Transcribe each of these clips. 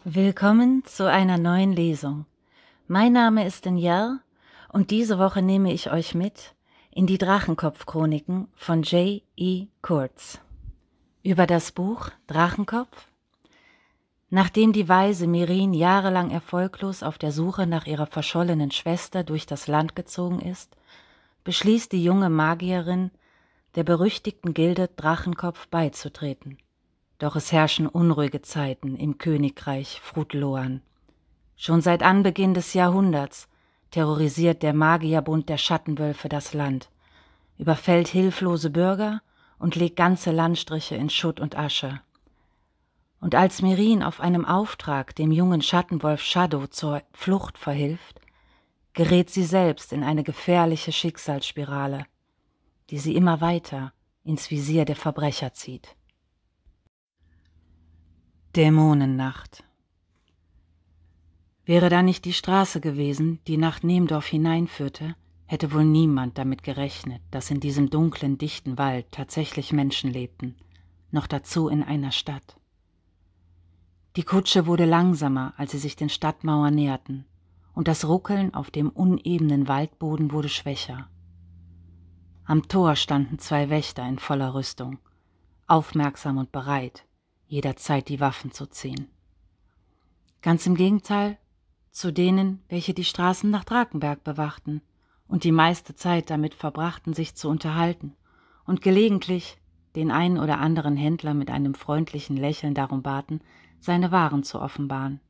Willkommen zu einer neuen Lesung. Mein Name ist Danielle und diese Woche nehme ich euch mit in die Drachenkopf-Chroniken von J.E. Kurtz. Über das Buch Drachenkopf? Nachdem die Weise Mirin jahrelang erfolglos auf der Suche nach ihrer verschollenen Schwester durch das Land gezogen ist, beschließt die junge Magierin, der berüchtigten Gilde Drachenkopf beizutreten. Doch es herrschen unruhige Zeiten im Königreich Frutloan. Schon seit Anbeginn des Jahrhunderts terrorisiert der Magierbund der Schattenwölfe das Land, überfällt hilflose Bürger und legt ganze Landstriche in Schutt und Asche. Und als Mirin auf einem Auftrag dem jungen Schattenwolf Shadow zur Flucht verhilft, gerät sie selbst in eine gefährliche Schicksalsspirale, die sie immer weiter ins Visier der Verbrecher zieht. Dämonennacht. Wäre da nicht die Straße gewesen, die nach Nemdorf hineinführte, hätte wohl niemand damit gerechnet, dass in diesem dunklen, dichten Wald tatsächlich Menschen lebten, noch dazu in einer Stadt. Die Kutsche wurde langsamer, als sie sich den Stadtmauern näherten, und das Ruckeln auf dem unebenen Waldboden wurde schwächer. Am Tor standen 2 Wächter in voller Rüstung, aufmerksam und bereit, jederzeit die Waffen zu ziehen. Ganz im Gegenteil zu denen, welche die Straßen nach Drakenberg bewachten und die meiste Zeit damit verbrachten, sich zu unterhalten und gelegentlich den einen oder anderen Händler mit einem freundlichen Lächeln darum baten, seine Waren zu offenbaren.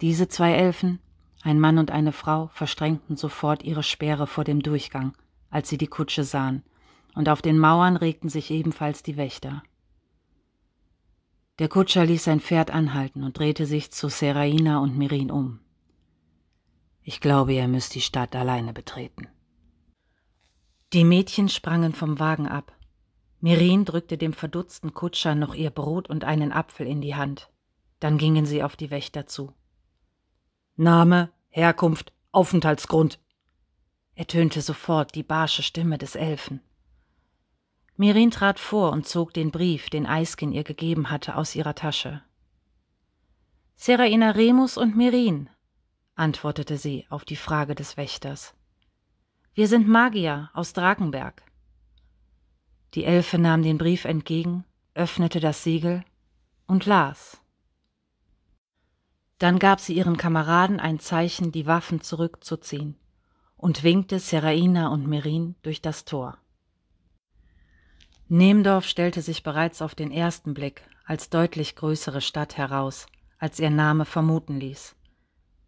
Diese 2 Elfen, ein Mann und eine Frau, verstrengten sofort ihre Speere vor dem Durchgang, als sie die Kutsche sahen, und auf den Mauern regten sich ebenfalls die Wächter. Der Kutscher ließ sein Pferd anhalten und drehte sich zu Seraina und Mirin um. »Ich glaube, ihr müsst die Stadt alleine betreten.« Die Mädchen sprangen vom Wagen ab. Mirin drückte dem verdutzten Kutscher noch ihr Brot und einen Apfel in die Hand. Dann gingen sie auf die Wächter zu. »Name, Herkunft, Aufenthaltsgrund«, ertönte sofort die barsche Stimme des Elfen. Mirin trat vor und zog den Brief, den Eiskin ihr gegeben hatte, aus ihrer Tasche. »Seraina Remus und Mirin«, antwortete sie auf die Frage des Wächters. »Wir sind Magier aus Drakenberg.« Die Elfe nahm den Brief entgegen, öffnete das Siegel und las. Dann gab sie ihren Kameraden ein Zeichen, die Waffen zurückzuziehen, und winkte Seraina und Mirin durch das Tor. Nemdorf stellte sich bereits auf den ersten Blick als deutlich größere Stadt heraus, als ihr Name vermuten ließ,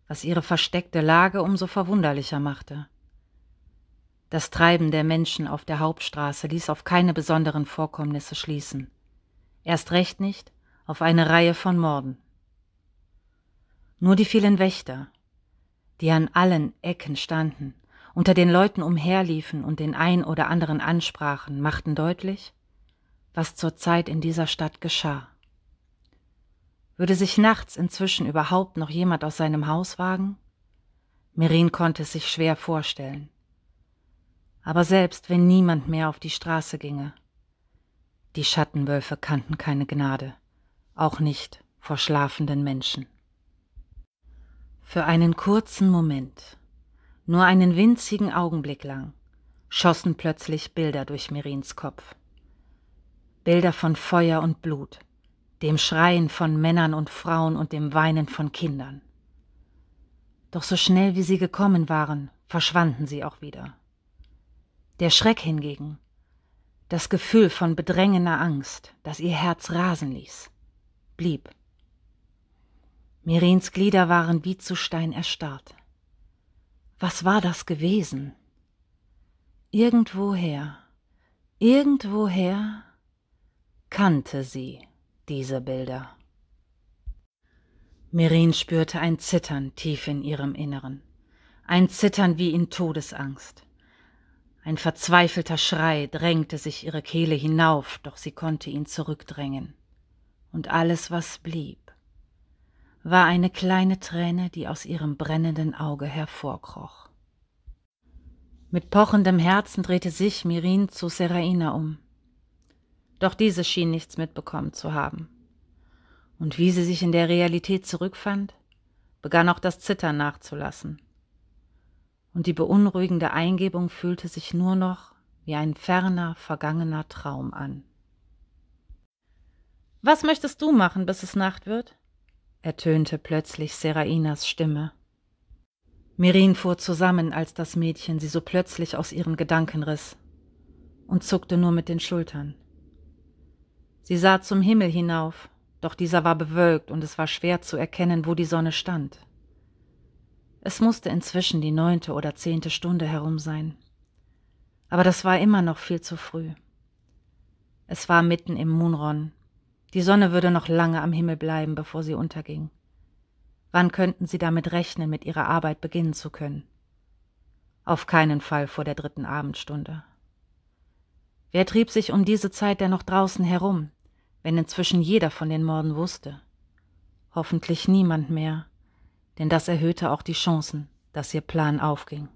was ihre versteckte Lage umso verwunderlicher machte. Das Treiben der Menschen auf der Hauptstraße ließ auf keine besonderen Vorkommnisse schließen, erst recht nicht auf eine Reihe von Morden. Nur die vielen Wächter, die an allen Ecken standen, unter den Leuten umherliefen und den ein oder anderen ansprachen, machten deutlich, was zurzeit in dieser Stadt geschah. Würde sich nachts inzwischen überhaupt noch jemand aus seinem Haus wagen? Mirin konnte es sich schwer vorstellen. Aber selbst wenn niemand mehr auf die Straße ginge, die Schattenwölfe kannten keine Gnade, auch nicht vor schlafenden Menschen. Für einen kurzen Moment, nur einen winzigen Augenblick lang, schossen plötzlich Bilder durch Mirins Kopf. Bilder von Feuer und Blut, dem Schreien von Männern und Frauen und dem Weinen von Kindern. Doch so schnell wie sie gekommen waren, verschwanden sie auch wieder. Der Schreck hingegen, das Gefühl von bedrängender Angst, das ihr Herz rasen ließ, blieb. Mirins Glieder waren wie zu Stein erstarrt. Was war das gewesen? Irgendwoher kannte sie diese Bilder. Mirin spürte ein Zittern tief in ihrem Inneren, ein Zittern wie in Todesangst. Ein verzweifelter Schrei drängte sich ihre Kehle hinauf, doch sie konnte ihn zurückdrängen. Und alles, was blieb, war eine kleine Träne, die aus ihrem brennenden Auge hervorkroch. Mit pochendem Herzen drehte sich Mirin zu Seraina um. Doch diese schien nichts mitbekommen zu haben. Und wie sie sich in der Realität zurückfand, begann auch das Zittern nachzulassen. Und die beunruhigende Eingebung fühlte sich nur noch wie ein ferner, vergangener Traum an. »Was möchtest du machen, bis es Nacht wird?« ertönte plötzlich Serainas Stimme. Mirin fuhr zusammen, als das Mädchen sie so plötzlich aus ihren Gedanken riss, und zuckte nur mit den Schultern. Sie sah zum Himmel hinauf, doch dieser war bewölkt und es war schwer zu erkennen, wo die Sonne stand. Es musste inzwischen die 9. oder 10. Stunde herum sein. Aber das war immer noch viel zu früh. Es war mitten im Munron. Die Sonne würde noch lange am Himmel bleiben, bevor sie unterging. Wann könnten sie damit rechnen, mit ihrer Arbeit beginnen zu können? Auf keinen Fall vor der 3. Abendstunde. Wer trieb sich um diese Zeit denn noch draußen herum, wenn inzwischen jeder von den Morden wusste? Hoffentlich niemand mehr, denn das erhöhte auch die Chancen, dass ihr Plan aufging.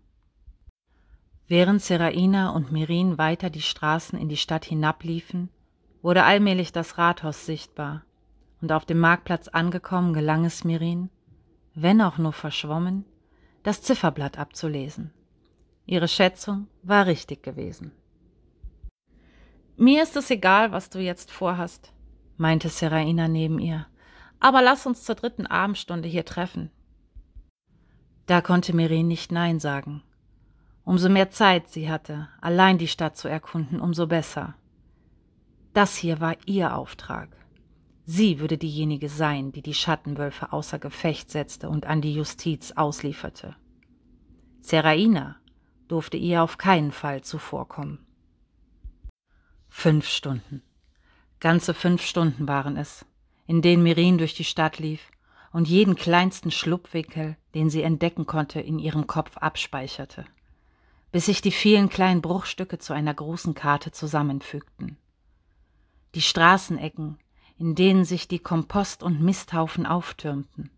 Während Seraina und Mirin weiter die Straßen in die Stadt hinabliefen, wurde allmählich das Rathaus sichtbar, und auf dem Marktplatz angekommen gelang es Mirin, wenn auch nur verschwommen, das Zifferblatt abzulesen. Ihre Schätzung war richtig gewesen. »Mir ist es egal, was du jetzt vorhast«, meinte Seraina neben ihr, »aber lass uns zur 3. Abendstunde hier treffen.« Da konnte Mirin nicht Nein sagen. Umso mehr Zeit sie hatte, allein die Stadt zu erkunden, umso besser. Das hier war ihr Auftrag. Sie würde diejenige sein, die die Schattenwölfe außer Gefecht setzte und an die Justiz auslieferte. Seraina durfte ihr auf keinen Fall zuvorkommen. 5 Stunden. Ganze 5 Stunden waren es, in denen Mirin durch die Stadt lief und jeden kleinsten Schlupfwinkel, den sie entdecken konnte, in ihrem Kopf abspeicherte, bis sich die vielen kleinen Bruchstücke zu einer großen Karte zusammenfügten. Die Straßenecken, in denen sich die Kompost- und Misthaufen auftürmten,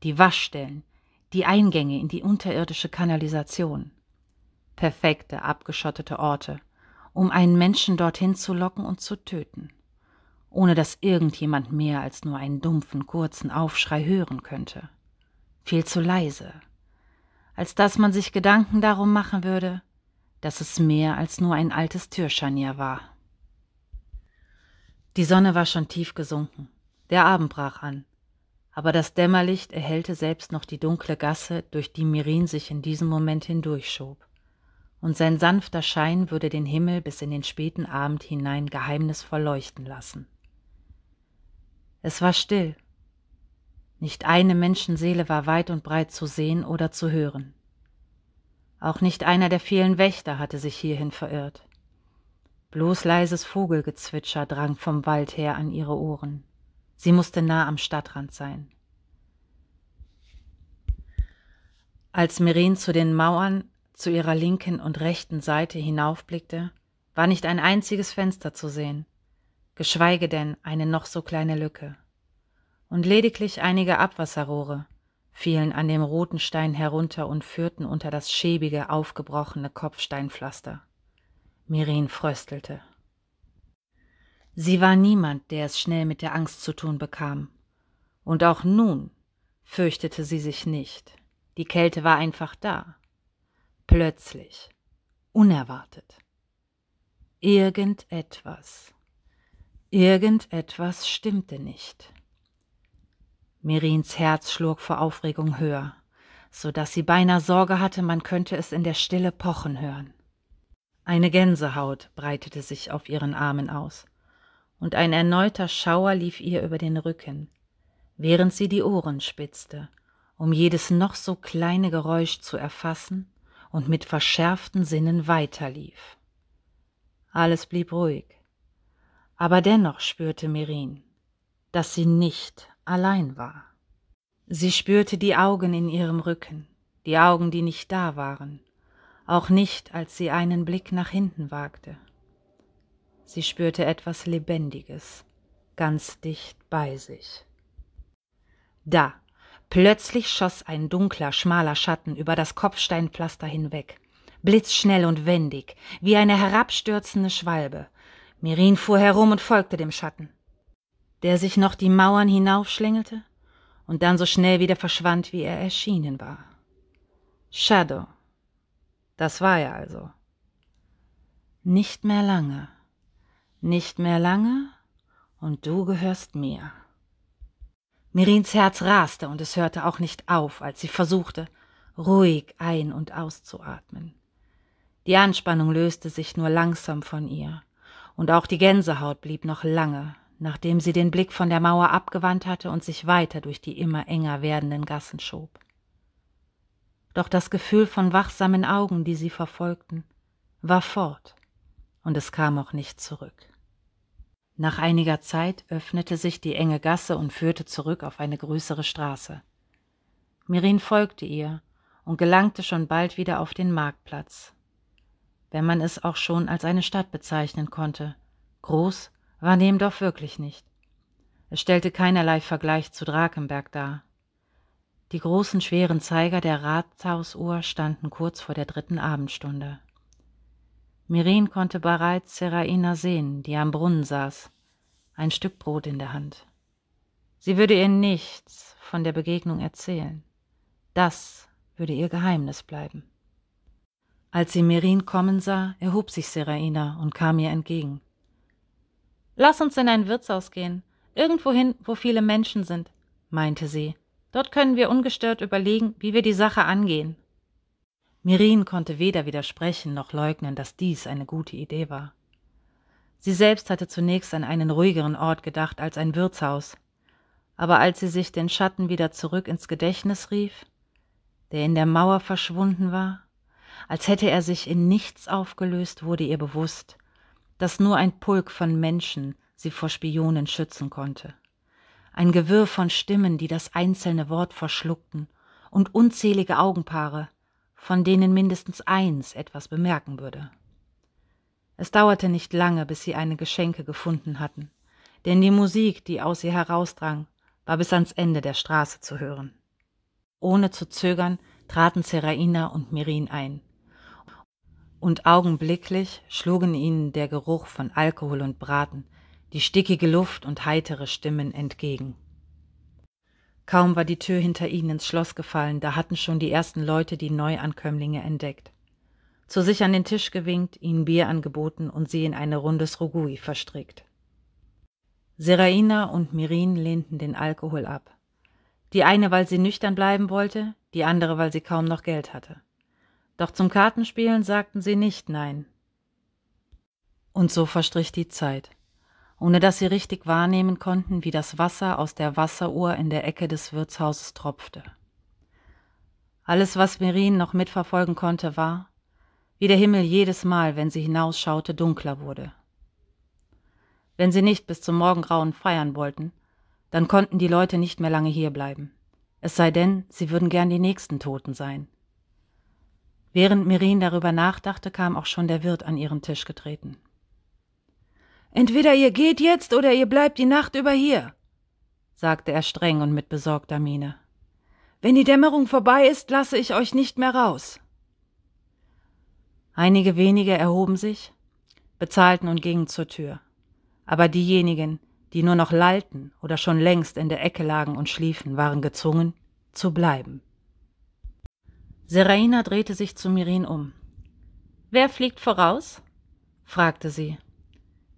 die Waschstellen, die Eingänge in die unterirdische Kanalisation. Perfekte, abgeschottete Orte, um einen Menschen dorthin zu locken und zu töten, ohne dass irgendjemand mehr als nur einen dumpfen, kurzen Aufschrei hören könnte. Viel zu leise, als dass man sich Gedanken darum machen würde, dass es mehr als nur ein altes Türscharnier war. Die Sonne war schon tief gesunken, der Abend brach an, aber das Dämmerlicht erhellte selbst noch die dunkle Gasse, durch die Mirin sich in diesem Moment hindurchschob, und sein sanfter Schein würde den Himmel bis in den späten Abend hinein geheimnisvoll leuchten lassen. Es war still. Nicht eine Menschenseele war weit und breit zu sehen oder zu hören. Auch nicht einer der vielen Wächter hatte sich hierhin verirrt. Bloß leises Vogelgezwitscher drang vom Wald her an ihre Ohren. Sie musste nah am Stadtrand sein. Als Mirin zu den Mauern zu ihrer linken und rechten Seite hinaufblickte, war nicht ein einziges Fenster zu sehen, geschweige denn eine noch so kleine Lücke. Und lediglich einige Abwasserrohre fielen an dem roten Stein herunter und führten unter das schäbige, aufgebrochene Kopfsteinpflaster. Mirin fröstelte. Sie war niemand, der es schnell mit der Angst zu tun bekam. Und auch nun fürchtete sie sich nicht. Die Kälte war einfach da. Plötzlich, unerwartet. Irgendetwas stimmte nicht. Mirins Herz schlug vor Aufregung höher, so dass sie beinahe Sorge hatte, man könnte es in der Stille pochen hören. Eine Gänsehaut breitete sich auf ihren Armen aus, und ein erneuter Schauer lief ihr über den Rücken, während sie die Ohren spitzte, um jedes noch so kleine Geräusch zu erfassen und mit verschärften Sinnen weiterlief. Alles blieb ruhig, aber dennoch spürte Mirin, dass sie nicht allein war. Sie spürte die Augen in ihrem Rücken, die Augen, die nicht da waren, auch nicht, als sie einen Blick nach hinten wagte. Sie spürte etwas Lebendiges, ganz dicht bei sich. Da, plötzlich schoss ein dunkler, schmaler Schatten über das Kopfsteinpflaster hinweg, blitzschnell und wendig, wie eine herabstürzende Schwalbe. Mirin fuhr herum und folgte dem Schatten, der sich noch die Mauern hinaufschlängelte und dann so schnell wieder verschwand, wie er erschienen war. Shadow. Das war er also. Nicht mehr lange. Nicht mehr lange, und du gehörst mir. Mirins Herz raste, und es hörte auch nicht auf, als sie versuchte, ruhig ein- und auszuatmen. Die Anspannung löste sich nur langsam von ihr, und auch die Gänsehaut blieb noch lange, nachdem sie den Blick von der Mauer abgewandt hatte und sich weiter durch die immer enger werdenden Gassen schob. Doch das Gefühl von wachsamen Augen, die sie verfolgten, war fort, und es kam auch nicht zurück. Nach einiger Zeit öffnete sich die enge Gasse und führte zurück auf eine größere Straße. Mirin folgte ihr und gelangte schon bald wieder auf den Marktplatz. Wenn man es auch schon als eine Stadt bezeichnen konnte, groß war Nemdorf wirklich nicht. Es stellte keinerlei Vergleich zu Drakenberg dar. Die großen, schweren Zeiger der Rathausuhr standen kurz vor der 3. Abendstunde. Mirin konnte bereits Seraina sehen, die am Brunnen saß, ein Stück Brot in der Hand. Sie würde ihr nichts von der Begegnung erzählen. Das würde ihr Geheimnis bleiben. Als sie Mirin kommen sah, erhob sich Seraina und kam ihr entgegen. »Lass uns in ein Wirtshaus gehen, irgendwohin, wo viele Menschen sind«, meinte sie. »Dort können wir ungestört überlegen, wie wir die Sache angehen.« Mirin konnte weder widersprechen noch leugnen, dass dies eine gute Idee war. Sie selbst hatte zunächst an einen ruhigeren Ort gedacht als ein Wirtshaus, aber als sie sich den Schatten wieder zurück ins Gedächtnis rief, der in der Mauer verschwunden war, als hätte er sich in nichts aufgelöst, wurde ihr bewusst, dass nur ein Pulk von Menschen sie vor Spionen schützen konnte. Ein Gewirr von Stimmen, die das einzelne Wort verschluckten, und unzählige Augenpaare, von denen mindestens eins etwas bemerken würde. Es dauerte nicht lange, bis sie eine Geschenke gefunden hatten, denn die Musik, die aus ihr herausdrang, war bis ans Ende der Straße zu hören. Ohne zu zögern traten Seraina und Mirin ein, und augenblicklich schlugen ihnen der Geruch von Alkohol und Braten, die stickige Luft und heitere Stimmen entgegen. Kaum war die Tür hinter ihnen ins Schloss gefallen, da hatten schon die ersten Leute die Neuankömmlinge entdeckt, zu sich an den Tisch gewinkt, ihnen Bier angeboten und sie in eine Runde Srugui verstrickt. Seraina und Mirin lehnten den Alkohol ab. Die eine, weil sie nüchtern bleiben wollte, die andere, weil sie kaum noch Geld hatte. Doch zum Kartenspielen sagten sie nicht nein. Und so verstrich die Zeit, ohne dass sie richtig wahrnehmen konnten, wie das Wasser aus der Wasseruhr in der Ecke des Wirtshauses tropfte. Alles, was Mirin noch mitverfolgen konnte, war, wie der Himmel jedes Mal, wenn sie hinausschaute, dunkler wurde. Wenn sie nicht bis zum Morgengrauen feiern wollten, dann konnten die Leute nicht mehr lange hierbleiben. Es sei denn, sie würden gern die nächsten Toten sein. Während Mirin darüber nachdachte, kam auch schon der Wirt an ihren Tisch getreten. »Entweder ihr geht jetzt oder ihr bleibt die Nacht über hier«, sagte er streng und mit besorgter Miene. »Wenn die Dämmerung vorbei ist, lasse ich euch nicht mehr raus.« Einige wenige erhoben sich, bezahlten und gingen zur Tür. Aber diejenigen, die nur noch lallten oder schon längst in der Ecke lagen und schliefen, waren gezwungen, zu bleiben. Seraina drehte sich zu Mirin um. »Wer fliegt voraus?« fragte sie.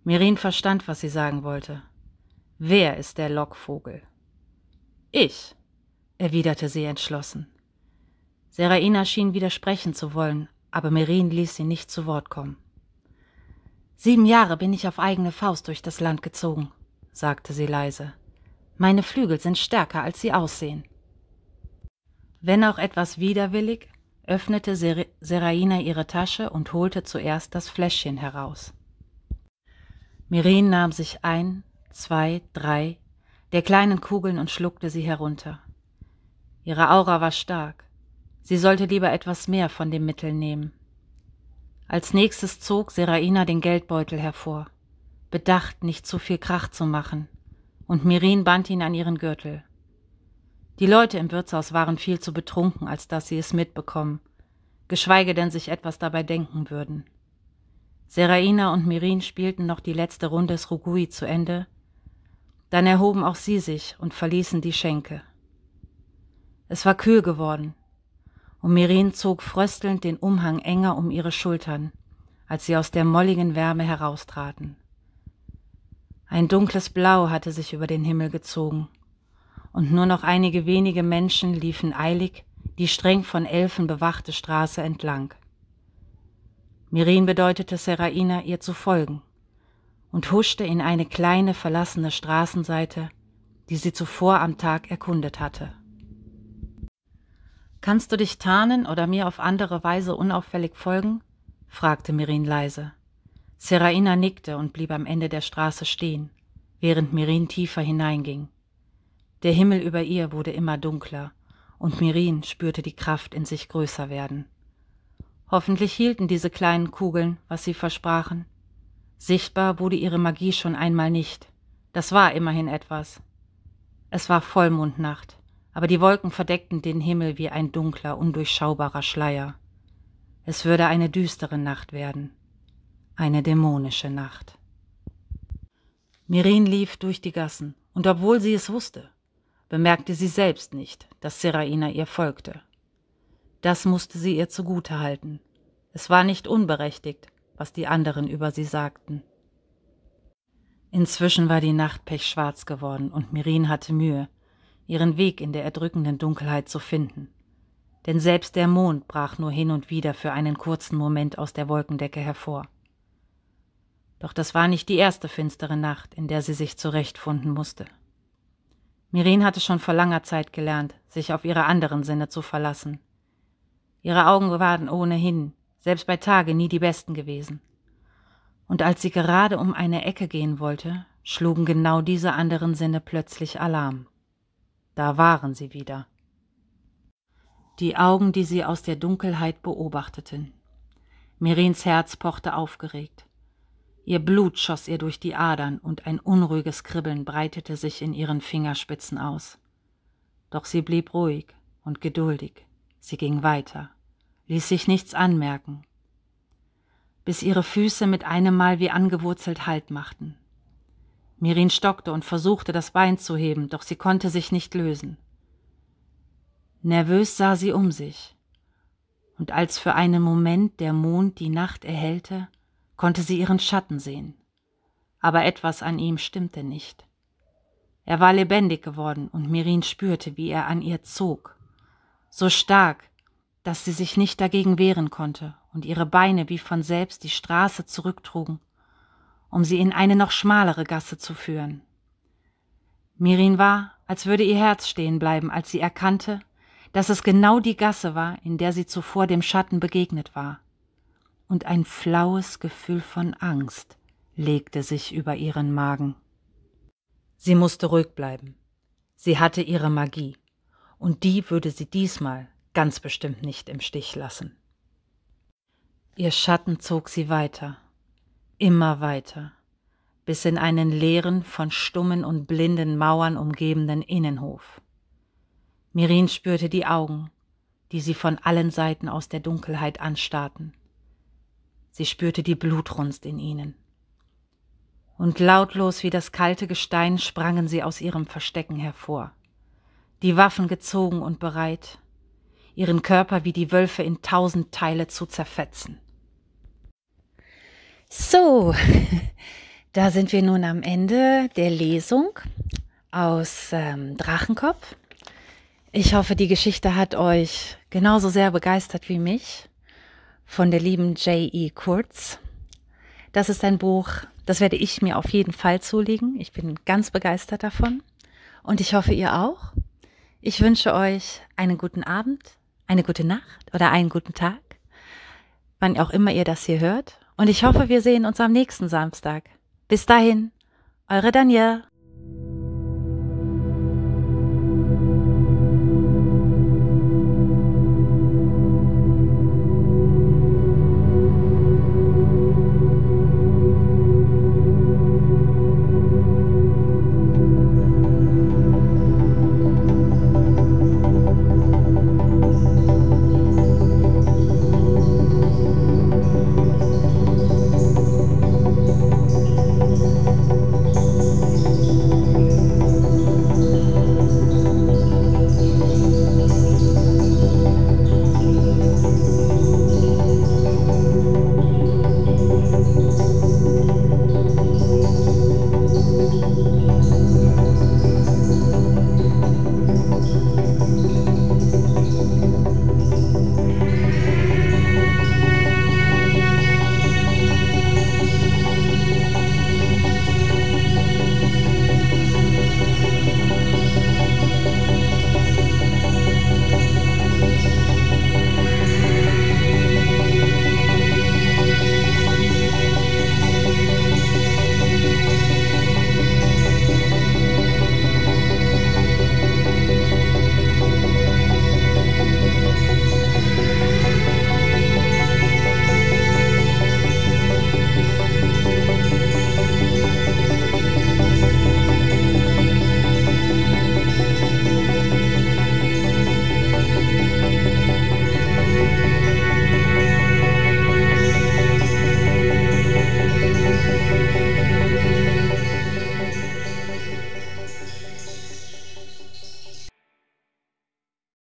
Mirin verstand, was sie sagen wollte. »Wer ist der Lockvogel?« »Ich«, erwiderte sie entschlossen. Seraina schien widersprechen zu wollen, aber Mirin ließ sie nicht zu Wort kommen. »7 Jahre bin ich auf eigene Faust durch das Land gezogen«, sagte sie leise. »Meine Flügel sind stärker, als sie aussehen.« Wenn auch etwas widerwillig, öffnete Seraina ihre Tasche und holte zuerst das Fläschchen heraus. Mirin nahm sich 1, 2, 3 der kleinen Kugeln und schluckte sie herunter. Ihre Aura war stark. Sie sollte lieber etwas mehr von dem Mittel nehmen. Als nächstes zog Seraina den Geldbeutel hervor, bedacht, nicht zu viel Krach zu machen, und Mirin band ihn an ihren Gürtel. Die Leute im Wirtshaus waren viel zu betrunken, als dass sie es mitbekommen. geschweige denn sich etwas dabei denken würden. Seraina und Mirin spielten noch die letzte Runde Srugui zu Ende, dann erhoben auch sie sich und verließen die Schenke. Es war kühl geworden, und Mirin zog fröstelnd den Umhang enger um ihre Schultern, als sie aus der molligen Wärme heraustraten. Ein dunkles Blau hatte sich über den Himmel gezogen, und nur noch einige wenige Menschen liefen eilig die streng von Elfen bewachte Straße entlang. Mirin bedeutete Seraina, ihr zu folgen, und huschte in eine kleine verlassene Straßenseite, die sie zuvor am Tag erkundet hatte. »Kannst du dich tarnen oder mir auf andere Weise unauffällig folgen?« fragte Mirin leise. Seraina nickte und blieb am Ende der Straße stehen, während Mirin tiefer hineinging. Der Himmel über ihr wurde immer dunkler, und Mirin spürte die Kraft in sich größer werden. Hoffentlich hielten diese kleinen Kugeln, was sie versprachen. Sichtbar wurde ihre Magie schon einmal nicht. Das war immerhin etwas. Es war Vollmondnacht, aber die Wolken verdeckten den Himmel wie ein dunkler, undurchschaubarer Schleier. Es würde eine düstere Nacht werden. Eine dämonische Nacht. Mirin lief durch die Gassen, und obwohl sie es wusste, bemerkte sie selbst nicht, dass Seraina ihr folgte. Das musste sie ihr zugute halten. Es war nicht unberechtigt, was die anderen über sie sagten. Inzwischen war die Nacht pechschwarz geworden, und Mirin hatte Mühe, ihren Weg in der erdrückenden Dunkelheit zu finden. Denn selbst der Mond brach nur hin und wieder für einen kurzen Moment aus der Wolkendecke hervor. Doch das war nicht die erste finstere Nacht, in der sie sich zurechtfinden musste. Mirin hatte schon vor langer Zeit gelernt, sich auf ihre anderen Sinne zu verlassen. Ihre Augen waren ohnehin, selbst bei Tage, nie die besten gewesen. Und als sie gerade um eine Ecke gehen wollte, schlugen genau diese anderen Sinne plötzlich Alarm. Da waren sie wieder. Die Augen, die sie aus der Dunkelheit beobachteten. Mirins Herz pochte aufgeregt. Ihr Blut schoss ihr durch die Adern, und ein unruhiges Kribbeln breitete sich in ihren Fingerspitzen aus. Doch sie blieb ruhig und geduldig. Sie ging weiter, ließ sich nichts anmerken, bis ihre Füße mit einem Mal wie angewurzelt Halt machten. Mirin stockte und versuchte, das Bein zu heben, doch sie konnte sich nicht lösen. Nervös sah sie um sich, und als für einen Moment der Mond die Nacht erhellte, konnte sie ihren Schatten sehen. Aber etwas an ihm stimmte nicht. Er war lebendig geworden, und Mirin spürte, wie er an ihr zog. So stark, dass sie sich nicht dagegen wehren konnte und ihre Beine wie von selbst die Straße zurücktrugen, um sie in eine noch schmalere Gasse zu führen. Mirin war, als würde ihr Herz stehen bleiben, als sie erkannte, dass es genau die Gasse war, in der sie zuvor dem Schatten begegnet war. Und ein flaues Gefühl von Angst legte sich über ihren Magen. Sie musste ruhig bleiben. Sie hatte ihre Magie, und die würde sie diesmal ganz bestimmt nicht im Stich lassen. Ihr Schatten zog sie weiter, immer weiter, bis in einen leeren, von stummen und blinden Mauern umgebenen Innenhof. Mirin spürte die Augen, die sie von allen Seiten aus der Dunkelheit anstarrten. Sie spürte die Blutrunst in ihnen. Und lautlos wie das kalte Gestein sprangen sie aus ihrem Verstecken hervor, die Waffen gezogen und bereit, ihren Körper wie die Wölfe in 1000 Teile zu zerfetzen. So, da sind wir nun am Ende der Lesung aus Drachenkopf. Ich hoffe, die Geschichte hat euch genauso sehr begeistert wie mich, von der lieben J.E. Kurtz. Das ist ein Buch, das werde ich mir auf jeden Fall zulegen. Ich bin ganz begeistert davon und ich hoffe, ihr auch. Ich wünsche euch einen guten Abend, eine gute Nacht oder einen guten Tag, wann auch immer ihr das hier hört. Und ich hoffe, wir sehen uns am nächsten Samstag. Bis dahin, eure Danielle.